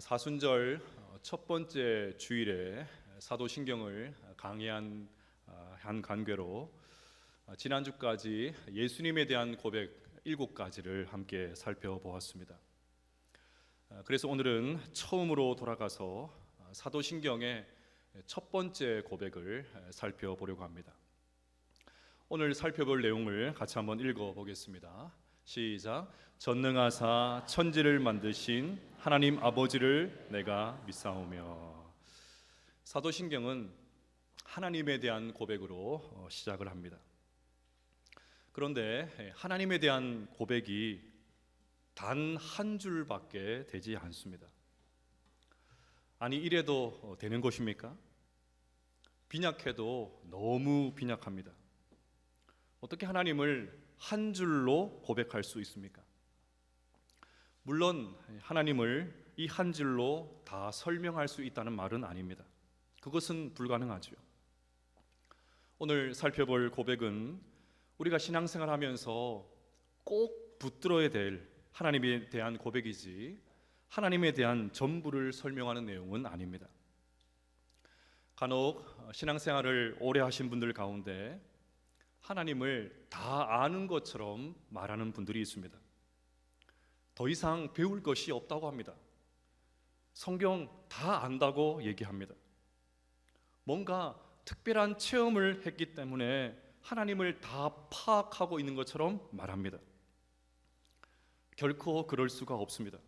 사순절 첫 번째 주일에 사도신경을 강의한 한 관계로 지난주까지 예수님에 대한 고백 7가지를 함께 살펴보았습니다. 그래서 오늘은 처음으로 돌아가서 사도신경의 첫 번째 고백을 살펴보려고 합니다. 오늘 살펴볼 내용을 같이 한번 읽어보겠습니다. 시작. 전능하사 천지를 만드신 하나님 아버지를 내가 믿사오며. 사도신경은 하나님에 대한 고백으로 시작을 합니다. 그런데 하나님에 대한 고백이 단 한 줄밖에 되지 않습니다. 아니, 이래도 되는 것입니까? 빈약해도 너무 빈약합니다. 어떻게 하나님을 한 줄로 고백할 수 있습니까? 물론 하나님을 이 한 줄로 다 설명할 수 있다는 말은 아닙니다. 그것은 불가능하죠. 오늘 살펴볼 고백은 우리가 신앙생활하면서 꼭 붙들어야 될 하나님에 대한 고백이지 하나님에 대한 전부를 설명하는 내용은 아닙니다. 간혹 신앙생활을 오래 하신 분들 가운데 하나님을 다 아는 것처럼 말하는 분들이 있습니다. 더 이상 배울 것이 없다고 합니다. 성경 다 안다고 얘기합니다. 뭔가 특별한 체험을 했기 때문에 하나님을 다 파악하고 있는 것처럼 말합니다. 결코 그럴 수가 없습니다.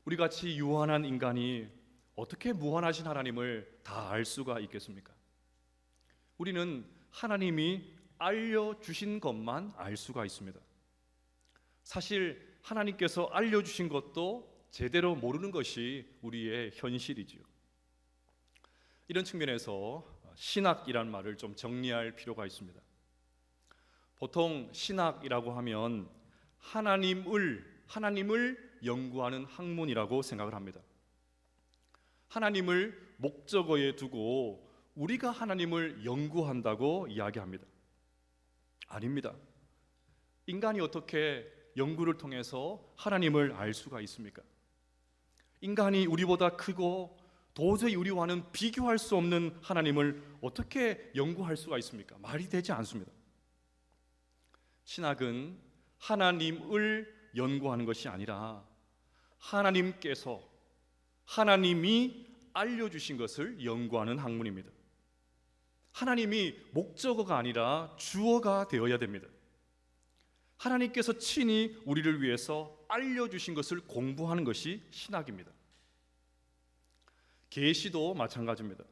우리같이 유한한 인간이 어떻게 무한하신 하나님을 다 알 수가 있겠습니까? 우리는 하나님이 알려주신 것만 알 수가 있습니다. 사실 하나님께서 알려주신 것도 제대로 모르는 것이 우리의 현실이지요. 이런 측면에서 신학이란 말을 좀 정리할 필요가 있습니다. 보통 신학이라고 하면 하나님을 연구하는 학문이라고 생각을 합니다. 하나님을 목적어에 두고 우리가 하나님을 연구한다고 이야기합니다. 아닙니다. 인간이 어떻게 연구를 통해서 하나님을 알 수가 있습니까? 인간이 우리보다 크고 도저히 우리와는 비교할 수 없는 하나님을 어떻게 연구할 수가 있습니까? 말이 되지 않습니다. 신학은 하나님을 연구하는 것이 아니라 하나님이 알려주신 것을 연구하는 학문입니다. 하나님이 목적어가 아니라 주어가 되어야 됩니다. 하나님께서 친히 우리를 위해서 알려주신 것을 공부하는 것이 신학입니다. 계시도 마찬가지입니다.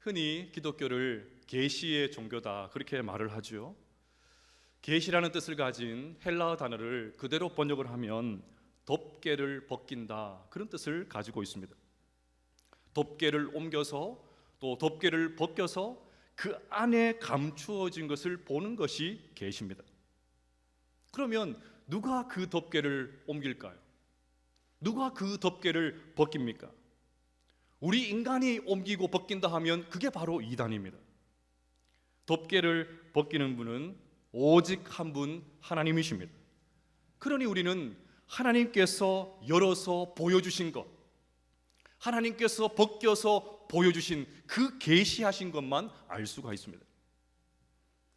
흔히 기독교를 계시의 종교다 그렇게 말을 하죠. 계시라는 뜻을 가진 헬라어 단어를 그대로 번역을 하면 덮개를 벗긴다 그런 뜻을 가지고 있습니다. 덮개를 옮겨서 또 덮개를 벗겨서 그 안에 감추어진 것을 보는 것이 계시입니다. 그러면 누가 그 덮개를 옮길까요? 누가 그 덮개를 벗깁니까? 우리 인간이 옮기고 벗긴다 하면 그게 바로 이단입니다. 덮개를 벗기는 분은 오직 한 분 하나님이십니다. 그러니 우리는 하나님께서 열어서 보여주신 것, 하나님께서 벗겨서 보여주신 그 계시하신 것만 알 수가 있습니다.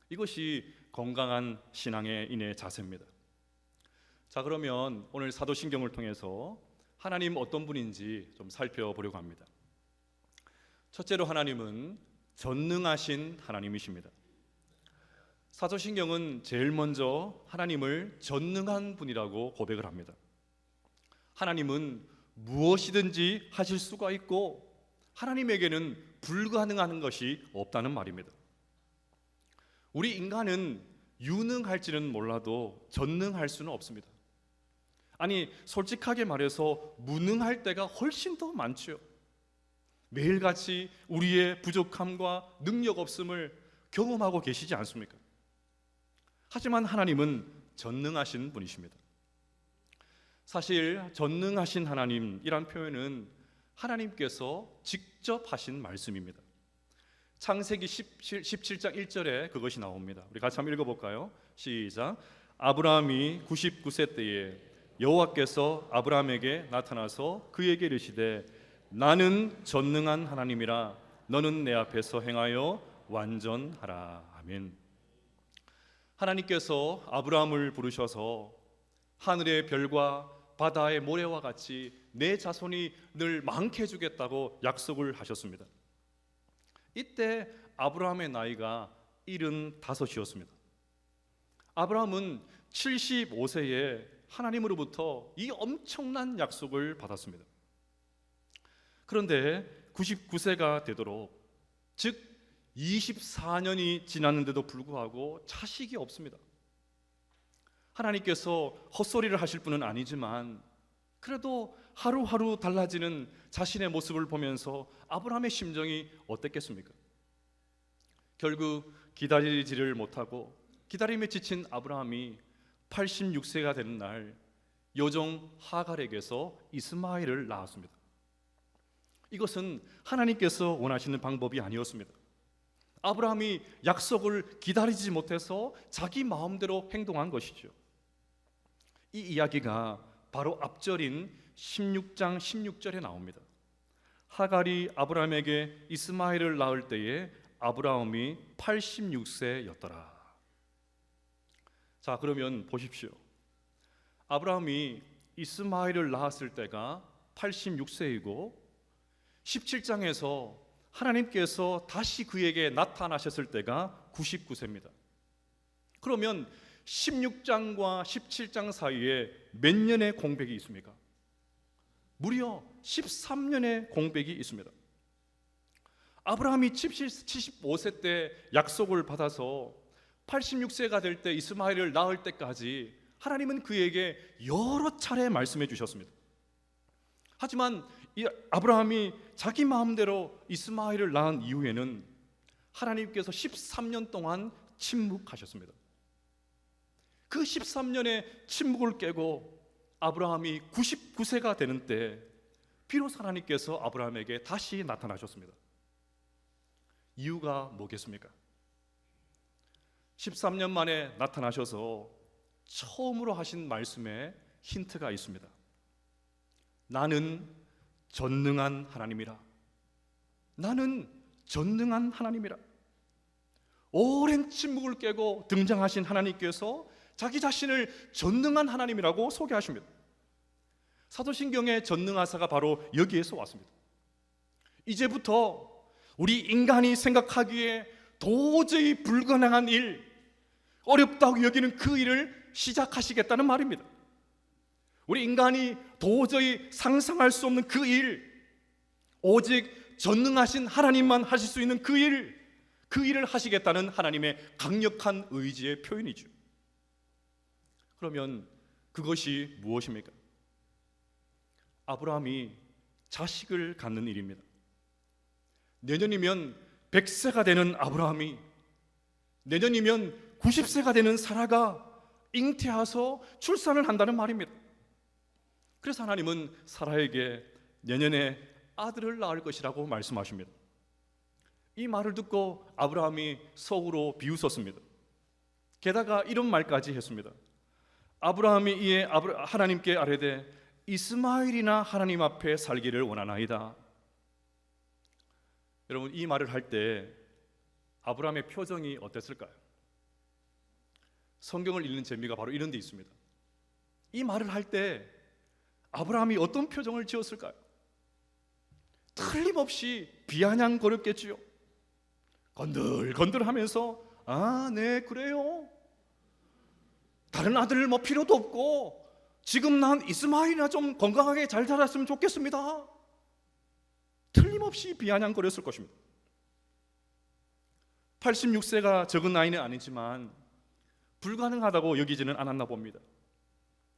이것이 건강한 신앙의 인의 자세입니다. 자, 그러면 오늘 사도신경을 통해서 하나님 어떤 분인지 좀 살펴보려고 합니다. 첫째로 하나님은 전능하신 하나님이십니다. 사도신경은 제일 먼저 하나님을 전능한 분이라고 고백을 합니다. 하나님은 무엇이든지 하실 수가 있고 하나님에게는 불가능한 것이 없다는 말입니다. 우리 인간은 유능할지는 몰라도 전능할 수는 없습니다. 아니, 솔직하게 말해서 무능할 때가 훨씬 더 많죠. 매일같이 우리의 부족함과 능력 없음을 경험하고 계시지 않습니까? 하지만 하나님은 전능하신 분이십니다. 사실 전능하신 하나님이란 표현은 하나님께서 직접 하신 말씀입니다. 창세기 17장 1절에 그것이 나옵니다. 우리 같이 한번 읽어볼까요? 시작. 아브라함이 99세 때에 여호와께서 아브라함에게 나타나서 그에게 이르시되 나는 전능한 하나님이라 너는 내 앞에서 행하여 완전하라. 아멘. 하나님께서 아브라함을 부르셔서 하늘의 별과 바다의 모래와 같이 내 자손이 늘 많게 해주겠다고 약속을 하셨습니다. 이때 아브라함의 나이가 75이었습니다. 아브라함은 75세에 하나님으로부터 이 엄청난 약속을 받았습니다. 그런데 99세가 되도록, 즉 24년이 지났는데도 불구하고 자식이 없습니다. 하나님께서 헛소리를 하실 분은 아니지만 그래도 하루하루 달라지는 자신의 모습을 보면서 아브라함의 심정이 어땠겠습니까? 결국 기다리지를 못하고 기다림에 지친 아브라함이 86세가 되는 날 여종 하갈에게서 이스마엘을 낳았습니다. 이것은 하나님께서 원하시는 방법이 아니었습니다. 아브라함이 약속을 기다리지 못해서 자기 마음대로 행동한 것이죠. 이 이야기가 바로 앞절인 16장 16절에 나옵니다. 하갈이 아브라함에게 이스마엘을 낳을 때에 아브라함이 86세였더라. 자, 그러면 보십시오. 아브라함이 이스마엘을 낳았을 때가 86세이고 17장에서 하나님께서 다시 그에게 나타나셨을 때가 99세입니다. 그러면 16장과 17장 사이에 몇 년의 공백이 있습니까? 무려 13년의 공백이 있습니다. 아브라함이 75세 때 약속을 받아서 86세가 될 때 이스마엘을 낳을 때까지 하나님은 그에게 여러 차례 말씀해 주셨습니다. 하지만 이 아브라함이 자기 마음대로 이스마엘을 낳은 이후에는 하나님께서 13년 동안 침묵하셨습니다. 그 13년의 침묵을 깨고 아브라함이 99세가 되는 때 비로소 하나님께서 아브라함에게 다시 나타나셨습니다. 이유가 뭐겠습니까? 13년 만에 나타나셔서 처음으로 하신 말씀에 힌트가 있습니다. 나는 전능한 하나님이라. 나는 전능한 하나님이라. 오랜 침묵을 깨고 등장하신 하나님께서 자기 자신을 전능한 하나님이라고 소개하십니다. 사도신경의 전능하사가 바로 여기에서 왔습니다. 이제부터 우리 인간이 생각하기에 도저히 불가능한 일, 어렵다고 여기는 그 일을 시작하시겠다는 말입니다. 우리 인간이 도저히 상상할 수 없는 그 일, 오직 전능하신 하나님만 하실 수 있는 그 일을 하시겠다는 하나님의 강력한 의지의 표현이죠. 그러면 그것이 무엇입니까? 아브라함이 자식을 갖는 일입니다. 내년이면 100세가 되는 아브라함이, 내년이면 90세가 되는 사라가 잉태해서 출산을 한다는 말입니다. 그래서 하나님은 사라에게 내년에 아들을 낳을 것이라고 말씀하십니다. 이 말을 듣고 아브라함이 속으로 비웃었습니다. 게다가 이런 말까지 했습니다. 아브라함이 이에 하나님께 아뢰되 이스마엘이나 하나님 앞에 살기를 원하나이다. 여러분, 이 말을 할 때 아브라함의 표정이 어땠을까요? 성경을 읽는 재미가 바로 이런 데 있습니다. 이 말을 할 때 아브라함이 어떤 표정을 지었을까요? 틀림없이 비아냥거렸겠지요. 건들건들하면서 아, 네, 그래요. 다른 아들 뭐 필요도 없고 지금 난 이스마엘이나 좀 건강하게 잘 자랐으면 좋겠습니다. 틀림없이 비아냥거렸을 것입니다. 86세가 적은 나이는 아니지만 불가능하다고 여기지는 않았나 봅니다.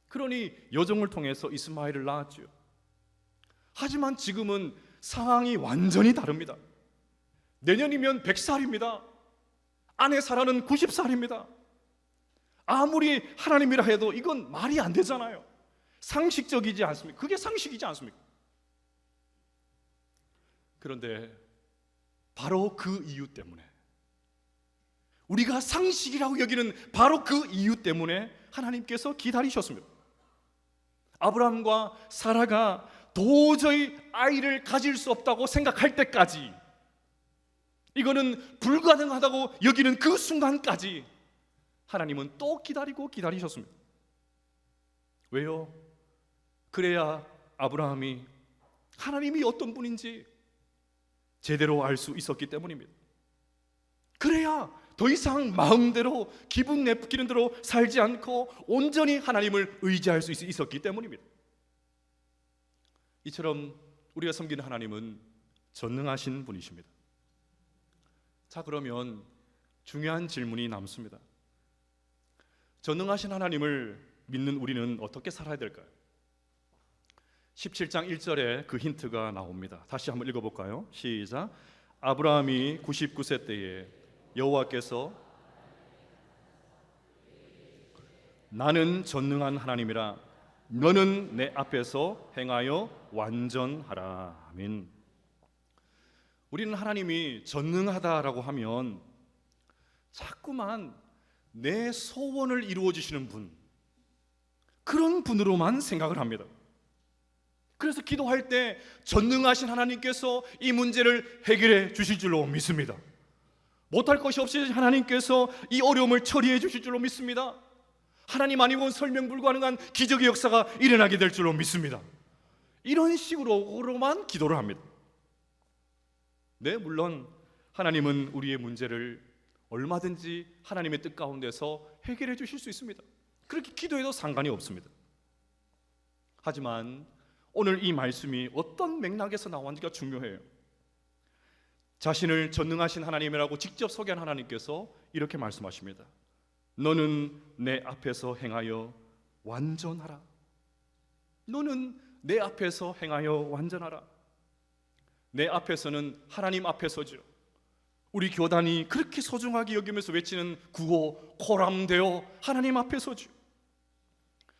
그러니 여종을 통해서 이스마엘을 낳았죠. 하지만 지금은 상황이 완전히 다릅니다. 내년이면 100살입니다. 아내 사라는 90살입니다. 아무리 하나님이라 해도 이건 말이 안 되잖아요. 상식적이지 않습니까? 그게 상식이지 않습니까? 그런데 바로 그 이유 때문에, 우리가 상식이라고 여기는 바로 그 이유 때문에 하나님께서 기다리셨습니다. 아브라함과 사라가 도저히 아이를 가질 수 없다고 생각할 때까지, 이거는 불가능하다고 여기는 그 순간까지 하나님은 또 기다리고 기다리셨습니다. 왜요? 그래야 아브라함이 하나님이 어떤 분인지 제대로 알 수 있었기 때문입니다. 그래야 더 이상 마음대로 기분 내키는 대로 살지 않고 온전히 하나님을 의지할 수 있었기 때문입니다. 이처럼 우리가 섬기는 하나님은 전능하신 분이십니다. 자, 그러면 중요한 질문이 남습니다. 전능하신 하나님을 믿는 우리는 어떻게 살아야 될까요? 17장 1절에 그 힌트가 나옵니다. 다시 한번 읽어볼까요? 시작. 아브라함이 99세 때에 여호와께서 나는 전능한 하나님이라 너는 내 앞에서 행하여 완전하라. 아멘. 우리는 하나님이 전능하다라고 하면 자꾸만 내 소원을 이루어 주시는 분, 그런 분으로만 생각을 합니다. 그래서 기도할 때 전능하신 하나님께서 이 문제를 해결해 주실 줄로 믿습니다. 못할 것이 없이 하나님께서 이 어려움을 처리해 주실 줄로 믿습니다. 하나님 아니고는 설명 불가능한 기적의 역사가 일어나게 될 줄로 믿습니다. 이런 식으로만 기도를 합니다. 네, 물론 하나님은 우리의 문제를 얼마든지 하나님의 뜻 가운데서 해결해 주실 수 있습니다. 그렇게 기도해도 상관이 없습니다. 하지만 오늘 이 말씀이 어떤 맥락에서 나왔는지가 중요해요. 자신을 전능하신 하나님이라고 직접 소개한 하나님께서 이렇게 말씀하십니다. 너는 내 앞에서 행하여 완전하라. 너는 내 앞에서 행하여 완전하라. 내 앞에서는 하나님 앞에서죠. 우리 교단이 그렇게 소중하게 여기면서 외치는 구호 코람데오, 하나님 앞에서죠.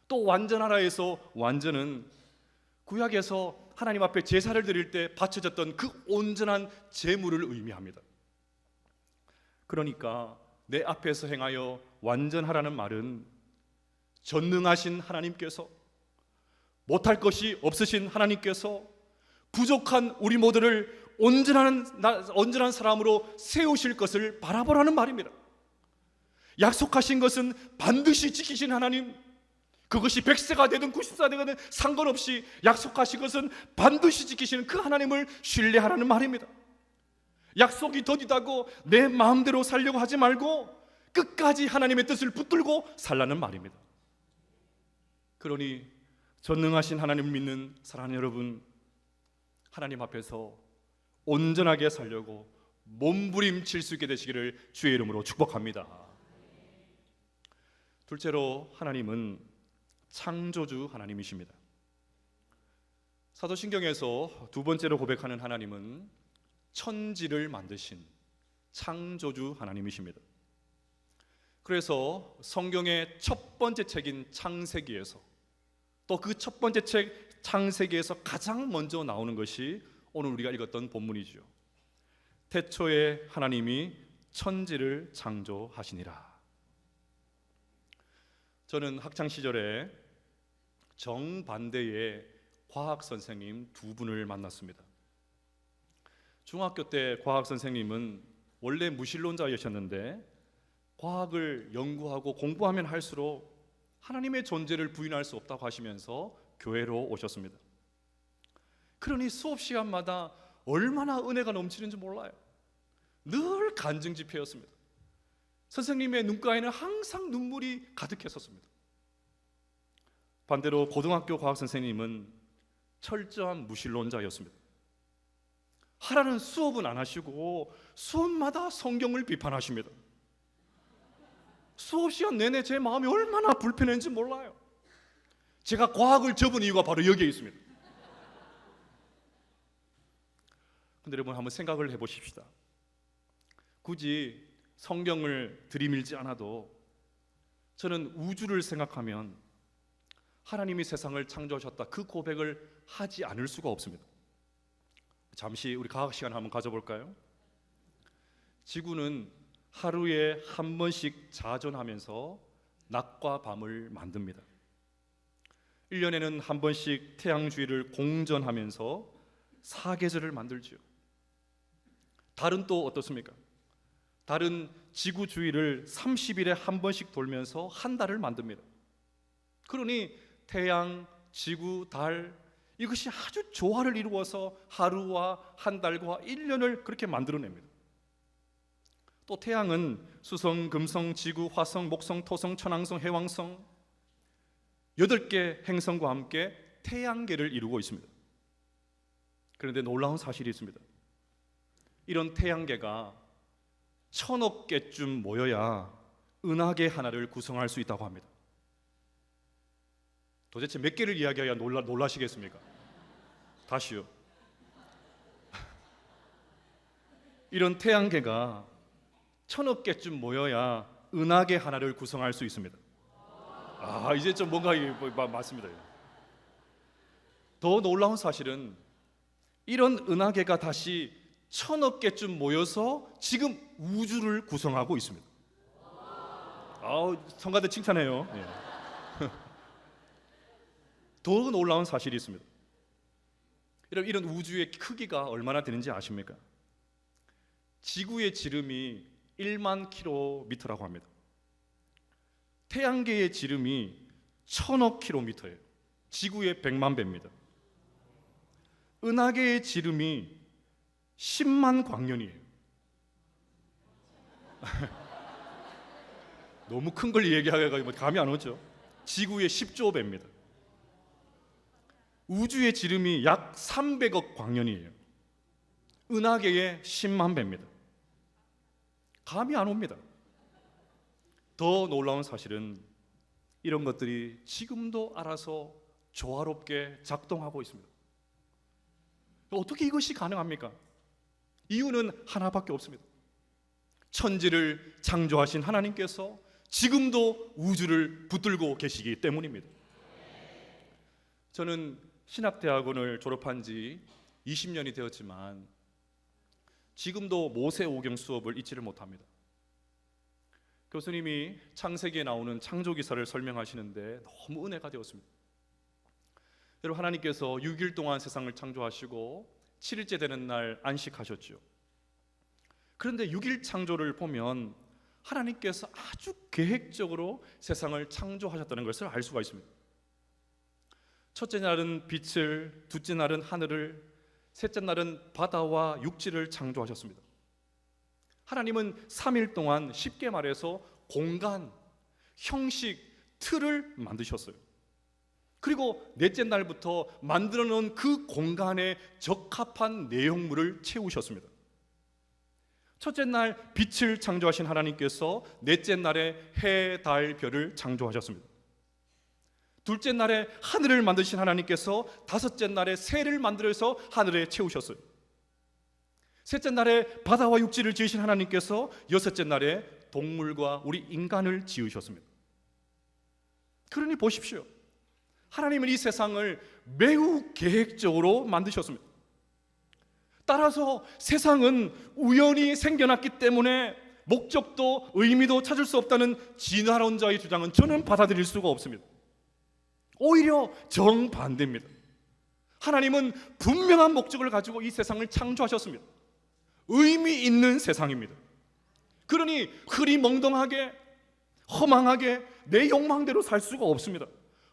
또 완전하라에서 완전은 구약에서 하나님 앞에 제사를 드릴 때 바쳐졌던 그 온전한 제물을 의미합니다. 그러니까 내 앞에서 행하여 완전하라는 말은 전능하신 하나님께서, 못할 것이 없으신 하나님께서 부족한 우리 모두를 온전한 사람으로 세우실 것을 바라보라는 말입니다. 약속하신 것은 반드시 지키신 하나님, 그것이 100세가 되든 90세가 되든 상관없이 약속하신 것은 반드시 지키시는 그 하나님을 신뢰하라는 말입니다. 약속이 더디다고 내 마음대로 살려고 하지 말고 끝까지 하나님의 뜻을 붙들고 살라는 말입니다. 그러니 전능하신 하나님을 믿는 사랑하는 여러분, 하나님 앞에서 온전하게 살려고 몸부림칠 수 있게 되시기를 주의 이름으로 축복합니다. 둘째로 하나님은 창조주 하나님이십니다. 사도신경에서 두 번째로 고백하는 하나님은 천지를 만드신 창조주 하나님이십니다. 그래서 성경의 첫 번째 책인 창세기에서, 또 그 첫 번째 책 창세기에서 가장 먼저 나오는 것이 오늘 우리가 읽었던 본문이죠. 태초에 하나님이 천지를 창조하시니라. 저는 학창 시절에 정반대의 과학 선생님 두 분을 만났습니다. 중학교 때 과학 선생님은 원래 무신론자이셨는데 과학을 연구하고 공부하면 할수록 하나님의 존재를 부인할 수 없다고 하시면서 교회로 오셨습니다. 그러니 수업 시간마다 얼마나 은혜가 넘치는지 몰라요. 늘 간증 집회였습니다. 선생님의 눈가에는 항상 눈물이 가득했었습니다. 반대로 고등학교 과학 선생님은 철저한 무신론자였습니다. 하라는 수업은 안 하시고 수업마다 성경을 비판하십니다. 수업 시간 내내 제 마음이 얼마나 불편했는지 몰라요. 제가 과학을 접은 이유가 바로 여기에 있습니다. 근데 여러분 한번 생각을 해보십시다. 굳이 성경을 들이밀지 않아도 저는 우주를 생각하면 하나님이 세상을 창조하셨다, 그 고백을 하지 않을 수가 없습니다. 잠시 우리 과학 시간 한번 가져볼까요? 지구는 하루에 한 번씩 자전하면서 낮과 밤을 만듭니다. 1년에는 한 번씩 태양주위를 공전하면서 사계절을 만들지요. 달은 또 어떻습니까? 달은 지구 주위를 30일에 한 번씩 돌면서 한 달을 만듭니다. 그러니 태양, 지구, 달 이것이 아주 조화를 이루어서 하루와 한 달과 1년을 그렇게 만들어냅니다. 또 태양은 수성, 금성, 지구, 화성, 목성, 토성, 천왕성, 해왕성 8개 행성과 함께 태양계를 이루고 있습니다. 그런데 놀라운 사실이 있습니다. 이런 태양계가 1000억 개쯤 모여야 은하계 하나를 구성할 수 있다고 합니다. 도대체 몇 개를 이야기해야 놀라시겠습니까? 다시요. 이런 태양계가 1000억 개쯤 모여야 은하계 하나를 구성할 수 있습니다. 이제 좀 뭔가 맞습니다. 더 놀라운 사실은 이런 은하계가 다시 1000억 개쯤 모여서 지금 우주를 구성하고 있습니다. 성가대 칭찬해요. 예. 더 놀라운 사실이 있습니다. 여러분, 이런 우주의 크기가 얼마나 되는지 아십니까? 지구의 지름이 1만 킬로미터라고 합니다. 태양계의 지름이 1000억 킬로미터예요. 지구의 100만 배입니다. 은하계의 지름이 10만 광년이에요. 너무 큰 걸 얘기하기가 감이 안 오죠? 지구의 10조 배입니다. 우주의 지름이 약 300억 광년이에요. 은하계의 10만 배입니다. 감이 안 옵니다. 더 놀라운 사실은 이런 것들이 지금도 알아서 조화롭게 작동하고 있습니다. 어떻게 이것이 가능합니까? 이유는 하나밖에 없습니다. 천지를 창조하신 하나님께서 지금도 우주를 붙들고 계시기 때문입니다. 저는 신학대학원을 졸업한 지 20년이 되었지만 지금도 모세오경 수업을 잊지를 못합니다. 교수님이 창세기에 나오는 창조기사를 설명하시는데 너무 은혜가 되었습니다. 여러분, 하나님께서 6일 동안 세상을 창조하시고 7일째 되는 날 안식하셨죠. 그런데 6일 창조를 보면 하나님께서 아주 계획적으로 세상을 창조하셨다는 것을 알 수가 있습니다. 첫째 날은 빛을, 둘째 날은 하늘을, 셋째 날은 바다와 육지를 창조하셨습니다. 하나님은 3일 동안 쉽게 말해서 공간, 형식, 틀을 만드셨어요. 그리고 넷째 날부터 만들어 놓은 그 공간에 적합한 내용물을 채우셨습니다. 첫째 날 빛을 창조하신 하나님께서 넷째 날에 해, 달, 별을 창조하셨습니다. 둘째 날에 하늘을 만드신 하나님께서 다섯째 날에 새를 만들어서 하늘에 채우셨어요. 셋째 날에 바다와 육지를 지으신 하나님께서 여섯째 날에 동물과 우리 인간을 지으셨습니다. 그러니 보십시오. 하나님은 이 세상을 매우 계획적으로 만드셨습니다. 따라서 세상은 우연히 생겨났기 때문에 목적도 의미도 찾을 수 없다는 진화론자의 주장은 저는 받아들일 수가 없습니다. 오히려 정반대입니다. 하나님은 분명한 목적을 가지고 이 세상을 창조하셨습니다. 의미 있는 세상입니다. 그러니 흐리멍덩하게 허망하게 내 욕망대로 살 수가 없습니다.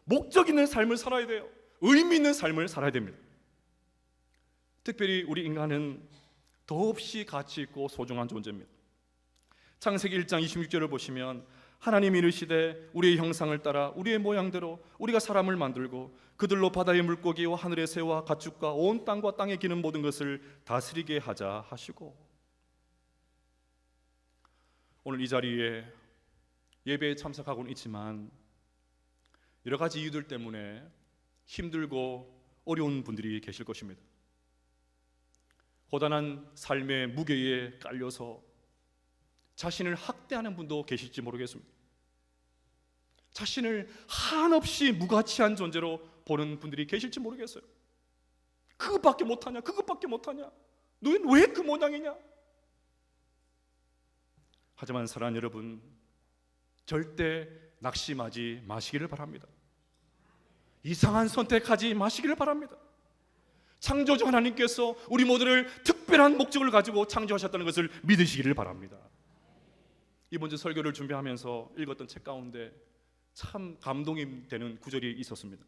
목적 있는 삶을 살아야 돼요. 의미 있는 삶을 살아야 됩니다. 특별히 우리 인간은 더없이 가치 있고 소중한 존재입니다. 창세기 1장 26절을 보시면 하나님이 이르시되 우리의 형상을 따라 우리의 모양대로 우리가 사람을 만들고 그들로 바다의 물고기와 하늘의 새와 가축과 온 땅과 땅에 기는 모든 것을 다스리게 하자 하시고, 오늘 이 자리에 예배에 참석하고는 있지만 여러 가지 이유들 때문에 힘들고 어려운 분들이 계실 것입니다. 고단한 삶의 무게에 깔려서 자신을 학대하는 분도 계실지 모르겠습니다. 자신을 한없이 무가치한 존재로 보는 분들이 계실지 모르겠어요. 그것밖에 못하냐? 그것밖에 못하냐? 너희는 왜 그 모양이냐? 하지만 사랑하는 여러분, 절대 낙심하지 마시기를 바랍니다. 이상한 선택하지 마시기를 바랍니다. 창조주 하나님께서 우리 모두를 특별한 목적을 가지고 창조하셨다는 것을 믿으시기를 바랍니다. 이번 주 설교를 준비하면서 읽었던 책 가운데 참 감동이 되는 구절이 있었습니다.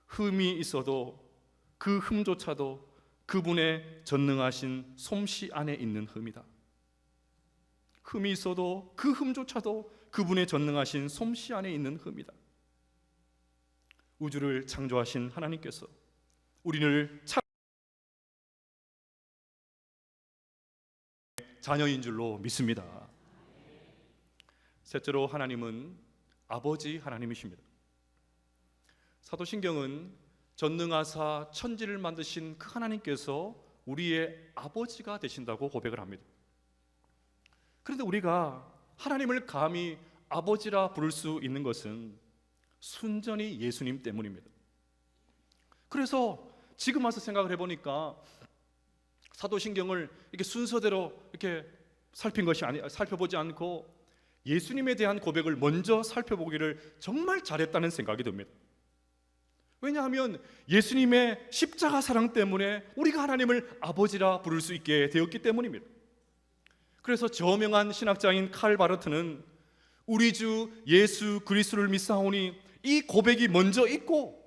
흠이 있어도 그 흠조차도 그분의 전능하신 솜씨 안에 있는 흠이다. 흠이 있어도 그 흠조차도 그분의 전능하신 솜씨 안에 있는 흠이다. 우주를 창조하신 하나님께서 우리를 자녀인 줄로 믿습니다. 셋째로 하나님은 아버지 하나님이십니다. 사도신경은 전능하사 천지를 만드신 그 하나님께서 우리의 아버지가 되신다고 고백을 합니다. 그런데 우리가 하나님을 감히 아버지라 부를 수 있는 것은 순전히 예수님 때문입니다. 그래서 지금 와서 생각을 해보니까 사도신경을 이렇게 순서대로 이렇게 살펴보지 않고 예수님에 대한 고백을 먼저 살펴보기를 정말 잘했다는 생각이 듭니다. 왜냐하면 예수님의 십자가 사랑 때문에 우리가 하나님을 아버지라 부를 수 있게 되었기 때문입니다. 그래서 저명한 신학자인 칼 바르트는 우리 주 예수 그리스도를 믿사오니 이 고백이 먼저 있고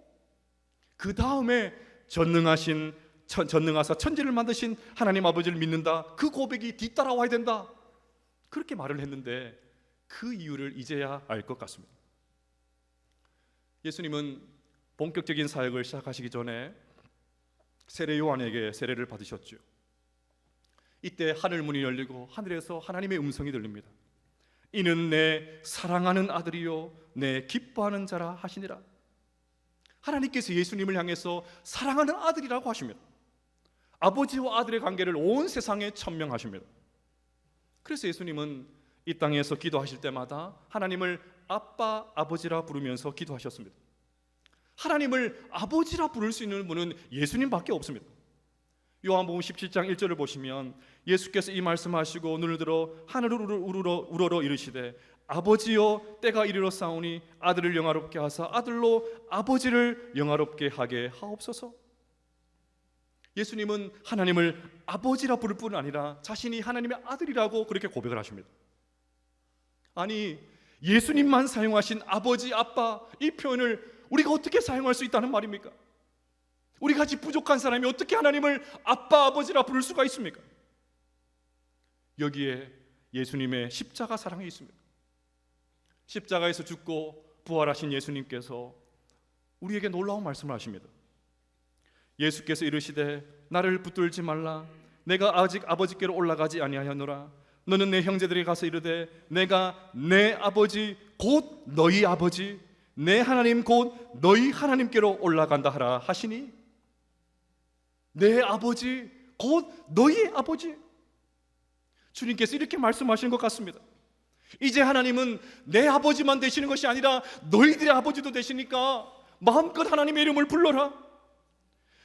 그 다음에 전능하사 천지를 만드신 하나님 아버지를 믿는다, 그 고백이 뒤따라와야 된다, 그렇게 말을 했는데 그 이유를 이제야 알 것 같습니다. 예수님은 본격적인 사역을 시작하시기 전에 세례 요한에게 세례를 받으셨죠. 이때 하늘 문이 열리고 하늘에서 하나님의 음성이 들립니다. 이는 내 사랑하는 아들이요 내 기뻐하는 자라 하시니라. 하나님께서 예수님을 향해서 사랑하는 아들이라고 하십니다. 아버지와 아들의 관계를 온 세상에 천명하십니다. 그래서 예수님은 이 땅에서 기도하실 때마다 하나님을 아빠, 아버지라 부르면서 기도하셨습니다. 하나님을 아버지라 부를 수 있는 분은 예수님밖에 없습니다. 요한복음 17장 1절을 보시면 예수께서 이 말씀하시고 눈을 들어 하늘을 우러러 이르시되 아버지여 때가 이르렀사오니 아들을 영화롭게 하사 아들로 아버지를 영화롭게 하게 하옵소서. 예수님은 하나님을 아버지라 부를 뿐 아니라 자신이 하나님의 아들이라고 그렇게 고백을 하십니다. 아니, 예수님만 사용하신 아버지, 아빠, 이 표현을 우리가 어떻게 사용할 수 있다는 말입니까? 우리같이 부족한 사람이 어떻게 하나님을 아빠, 아버지라 부를 수가 있습니까? 여기에 예수님의 십자가 사랑이 있습니다. 십자가에서 죽고 부활하신 예수님께서 우리에게 놀라운 말씀을 하십니다. 예수께서 이르시되 나를 붙들지 말라. 내가 아직 아버지께로 올라가지 아니하였노라. 너는 내 형제들에게 가서 이르되 내가 내 아버지 곧 너희 아버지 내 하나님 곧 너희 하나님께로 올라간다 하라 하시니, 내 아버지 곧 너희 아버지, 주님께서 이렇게 말씀하시는 것 같습니다. 이제 하나님은 내 아버지만 되시는 것이 아니라 너희들의 아버지도 되시니까 마음껏 하나님의 이름을 불러라.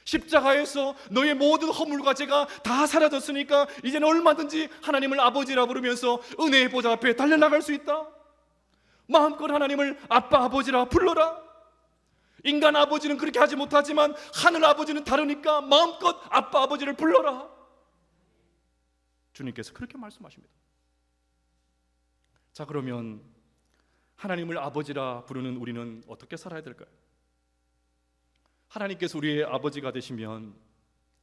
십자가에서 너의 모든 허물과 죄가 다 사라졌으니까 이제는 얼마든지 하나님을 아버지라 부르면서 은혜의 보좌 앞에 달려나갈 수 있다. 마음껏 하나님을 아빠, 아버지라 불러라. 인간 아버지는 그렇게 하지 못하지만 하늘 아버지는 다르니까 마음껏 아빠, 아버지를 불러라. 주님께서 그렇게 말씀하십니다. 자, 그러면 하나님을 아버지라 부르는 우리는 어떻게 살아야 될까요? 하나님께서 우리의 아버지가 되시면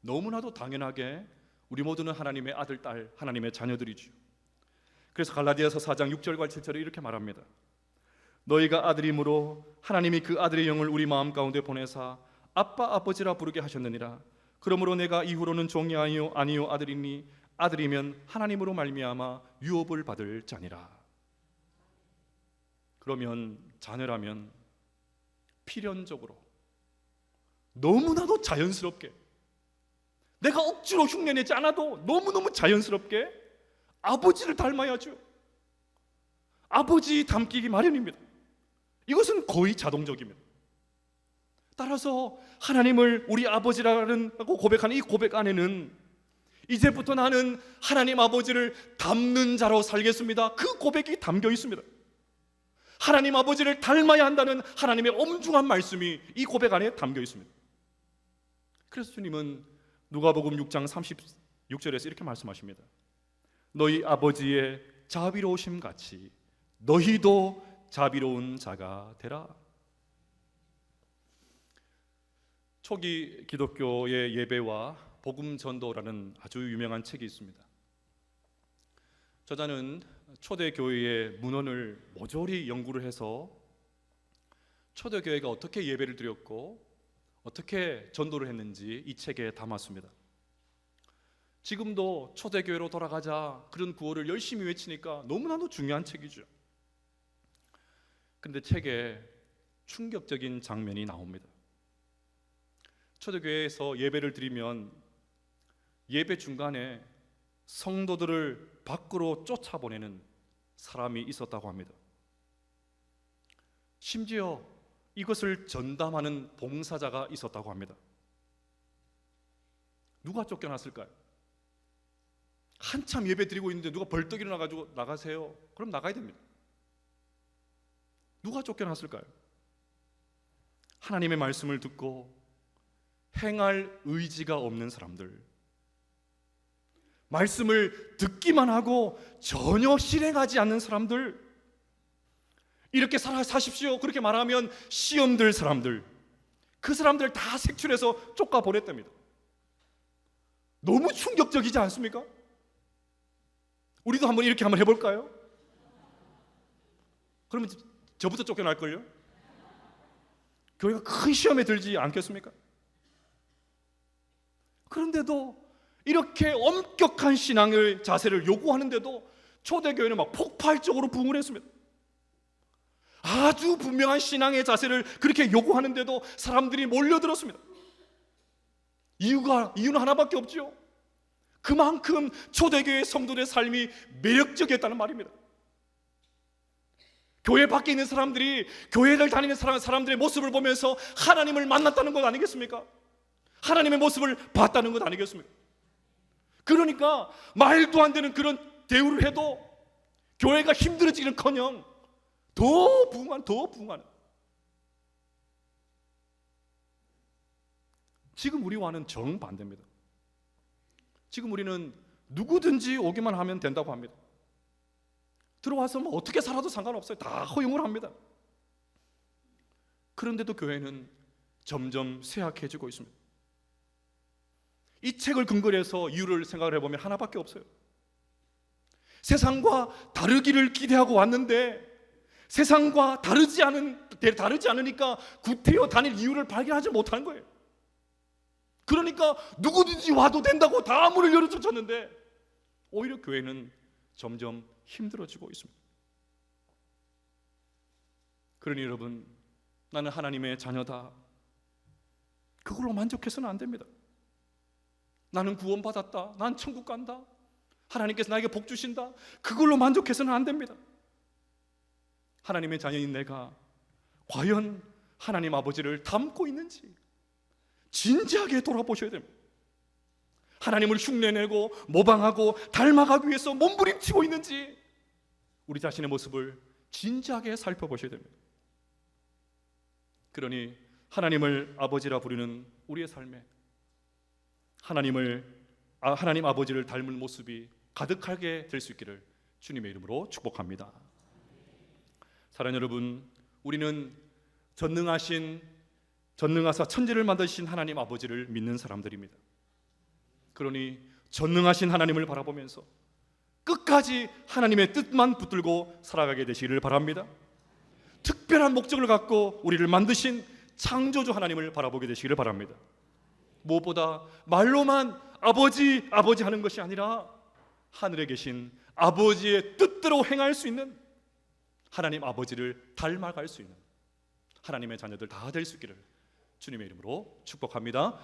너무나도 당연하게 우리 모두는 하나님의 아들, 딸, 하나님의 자녀들이죠. 그래서 갈라디아서 4장 6절과 7절에 이렇게 말합니다. 너희가 아들이므로 하나님이 그 아들의 영을 우리 마음 가운데 보내사 아빠, 아버지라 부르게 하셨느니라. 그러므로 내가 이후로는 종이 아니요 아들이니 아들이면 하나님으로 말미암아 유업을 받을 자니라. 그러면 자녀라면 필연적으로 너무나도 자연스럽게, 내가 억지로 흉내내지 않아도 너무너무 자연스럽게 아버지를 닮아야죠. 아버지 닮기 마련입니다. 이것은 거의 자동적입니다. 따라서 하나님을 우리 아버지라고 고백하는 이 고백 안에는 이제부터 나는 하나님 아버지를 닮는 자로 살겠습니다, 그 고백이 담겨 있습니다. 하나님 아버지를 닮아야 한다는 하나님의 엄중한 말씀이 이 고백 안에 담겨 있습니다. 그래서 주님은 누가복음 6장 36절에서 이렇게 말씀하십니다. 너희 아버지의 자비로우심 같이 너희도 자비로운 자가 되라. 초기 기독교의 예배와 복음 전도라는 아주 유명한 책이 있습니다. 저자는 초대교회의 문헌을 모조리 연구를 해서 초대교회가 어떻게 예배를 드렸고 어떻게 전도를 했는지 이 책에 담았습니다. 지금도 초대교회로 돌아가자 그런 구호를 열심히 외치니까 너무나도 중요한 책이죠. 그런데 책에 충격적인 장면이 나옵니다. 초대교회에서 예배를 드리면 예배 중간에 성도들을 밖으로 쫓아보내는 사람이 있었다고 합니다. 심지어 이것을 전담하는 봉사자가 있었다고 합니다. 누가 쫓겨났을까요? 한참 예배 드리고 있는데 누가 벌떡 일어나가지고 나가세요. 그럼 나가야 됩니다. 누가 쫓겨났을까요? 하나님의 말씀을 듣고 행할 의지가 없는 사람들, 말씀을 듣기만 하고 전혀 실행하지 않는 사람들, 이렇게 사십시오 그렇게 말하면 시험들 사람들, 그 사람들 다 색출해서 쫓아보냈답니다. 너무 충격적이지 않습니까? 우리도 한번 이렇게 한번 해볼까요? 그러면 저부터 쫓겨날걸요? 교회가 큰 시험에 들지 않겠습니까? 그런데도 이렇게 엄격한 신앙의 자세를 요구하는데도 초대교회는 막 폭발적으로 부흥을 했습니다. 아주 분명한 신앙의 자세를 그렇게 요구하는데도 사람들이 몰려들었습니다. 이유는 하나밖에 없죠. 그만큼 초대교회 성도들의 삶이 매력적이었다는 말입니다. 교회 밖에 있는 사람들이 교회를 다니는 사람들의 모습을 보면서 하나님을 만났다는 것 아니겠습니까? 하나님의 모습을 봤다는 것 아니겠습니까? 그러니까 말도 안 되는 그런 대우를 해도 교회가 힘들어지기는커녕 더 부흥하는. 지금 우리와는 정반대입니다. 지금 우리는 누구든지 오기만 하면 된다고 합니다. 들어와서 뭐 어떻게 살아도 상관없어요. 다 허용을 합니다. 그런데도 교회는 점점 쇠약해지고 있습니다. 이 책을 근거로 해서 이유를 생각을 해보면 하나밖에 없어요. 세상과 다르기를 기대하고 왔는데 세상과 다르지 않으니까 구태여 다닐 이유를 발견하지 못하는 거예요. 그러니까 누구든지 와도 된다고 다 문을 열어젖혔는데 오히려 교회는 점점 힘들어지고 있습니다. 그러니 여러분, 나는 하나님의 자녀다, 그걸로 만족해서는 안 됩니다. 나는 구원받았다, 난 천국 간다, 하나님께서 나에게 복 주신다, 그걸로 만족해서는 안 됩니다. 하나님의 자녀인 내가 과연 하나님 아버지를 닮고 있는지 진지하게 돌아보셔야 됩니다. 하나님을 흉내내고 모방하고 닮아가기 위해서 몸부림치고 있는지 우리 자신의 모습을 진지하게 살펴보셔야 됩니다. 그러니 하나님을 아버지라 부르는 우리의 삶에 하나님 아버지를 닮은 모습이 가득하게 될 수 있기를 주님의 이름으로 축복합니다. 사랑하는 여러분, 우리는 전능하사 천지를 만드신 하나님 아버지를 믿는 사람들입니다. 그러니 전능하신 하나님을 바라보면서 끝까지 하나님의 뜻만 붙들고 살아가게 되시기를 바랍니다. 특별한 목적을 갖고 우리를 만드신 창조주 하나님을 바라보게 되시기를 바랍니다. 무엇보다 말로만 아버지 아버지 하는 것이 아니라 하늘에 계신 아버지의 뜻대로 행할 수 있는 하나님 아버지를 닮아갈 수 있는 하나님의 자녀들 다 될 수 있기를 주님의 이름으로 축복합니다.